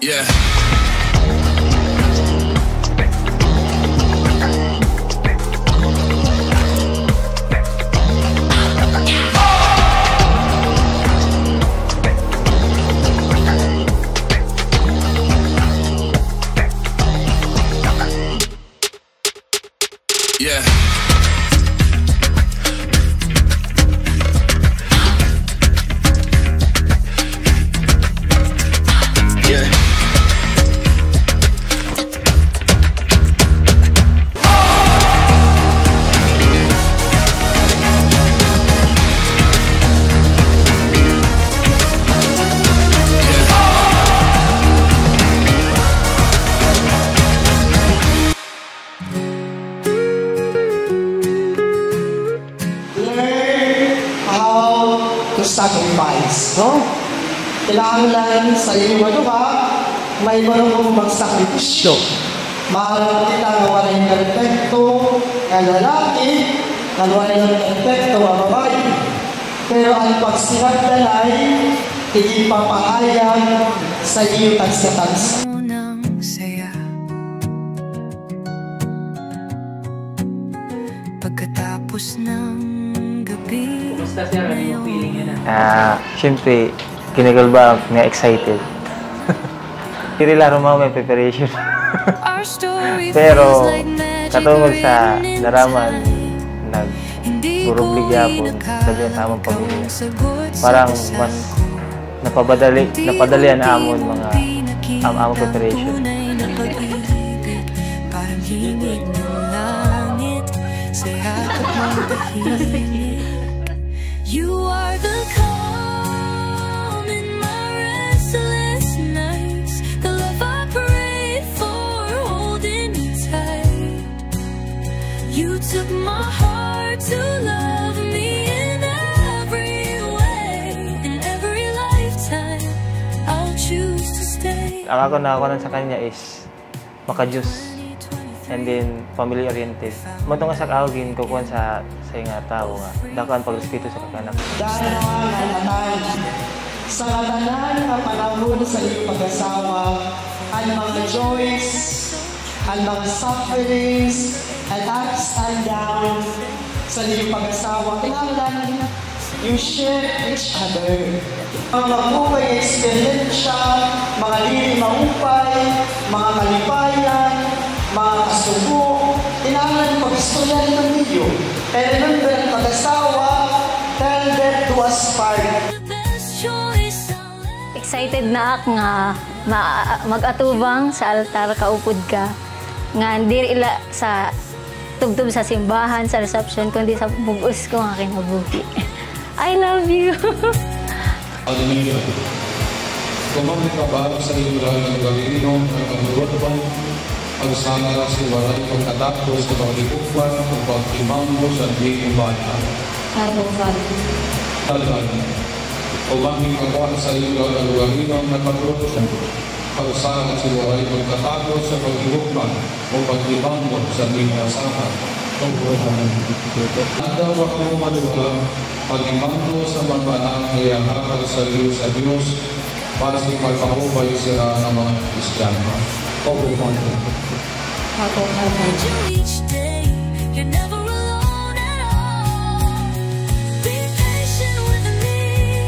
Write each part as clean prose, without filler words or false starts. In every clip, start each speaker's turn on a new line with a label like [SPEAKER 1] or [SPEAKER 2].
[SPEAKER 1] Yeah. Yeah.
[SPEAKER 2] To sacrifice, no? Kailangan sa inyong ano ba, may marunong magsakripisyo. Mahal kita na walang perfecto ang lalaki, na walang perfecto ang babae. Pero ang pagsinagdan ay hindi papahayag sa iyo tagsa-tagsa.
[SPEAKER 3] Pagkatapos ng gabi.
[SPEAKER 4] Kumusta sir? Ano yung feeling yun?
[SPEAKER 5] Siyempre, kinagalba, na-excited. Hindi laro mo may preparation. Pero, katungod sa naraman, nag-gurublig yapon, sabi ang tamang pamilya. Parang mas napadali ang amon mga among preparation.
[SPEAKER 3] Parang hingin ng langit sa yakap ng tahimik. You are the calm in my restless nights, the love I prayed for holding me tight. You took my heart to love me in every way, in every lifetime I'll choose to stay.
[SPEAKER 5] Ang ako na sa kanya is maka-Diyos. And then, family-oriented. Mato nga sa kaugin, kukuhan sa nga tao nga. Dakuan pag-respeto sa kakanak.
[SPEAKER 2] Dahil naman, sa katanan na panahon sa iyong pag-asawa, ang mga joys, ang mga sufferings, and ups and downs sa iyong pag-asawa, kailangan you share each other. Mga magpupay eksperyensya, mga lili maupay, mga kalipayan, mga kasubo, kailangan pag-istoryan ng video. And remember, pag-asawa, tell them to aspire.
[SPEAKER 6] Excited na ako nga mag-atubang sa altar, kaupod ka. Nga hindi ila sa tubtub sa simbahan, sa reception, kundi sa bugos ko nga kinabuhi. I love you!
[SPEAKER 7] Hallelujah. Kumang ikabahan sa iyong lahat ng Galileo, ang pagbuwat ba? Pagsama lang si Waray pagkatapos sa pag-ikupan o pag-imam mo sa diyong bata. Talagang, kumang ikabahan sa iyong lahat ng Galileo, ang pagbuwat pagsama si Waray pagkatapos sa pag-ikupan o pag-imam mo sa diyong asahan. Anda waktu maduga, pag-imam mo sa mga anak na yakakal sa Diyos para sa ipagpahubay sila ng mga Kristiyano.
[SPEAKER 3] Each day, you're never alone at all. Be patient with me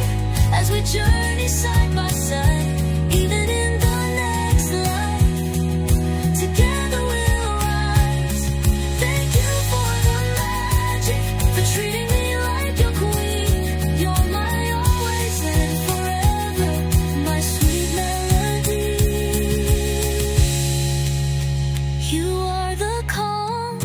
[SPEAKER 3] as we journey side by side, even in the next life. Together we'll rise. Thank you for the magic, for treating me like your queen. You're my always and forever, my sweet melody. You are the calm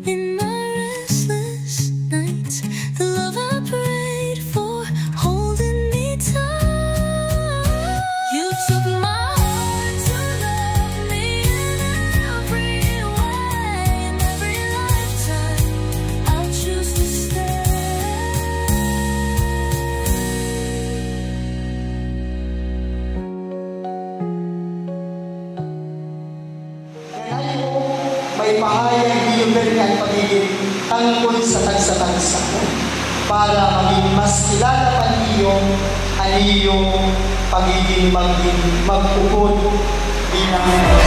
[SPEAKER 3] in my restless nights, the love I prayed for holding me tight. You took my heart to love me in every way, in every lifetime I'll choose to stay.
[SPEAKER 2] May pahayag iyong ganyan pagiging tangkol sa tagsa-tagsa para maging mas kilala pa iyong pagiging mag-upod bilang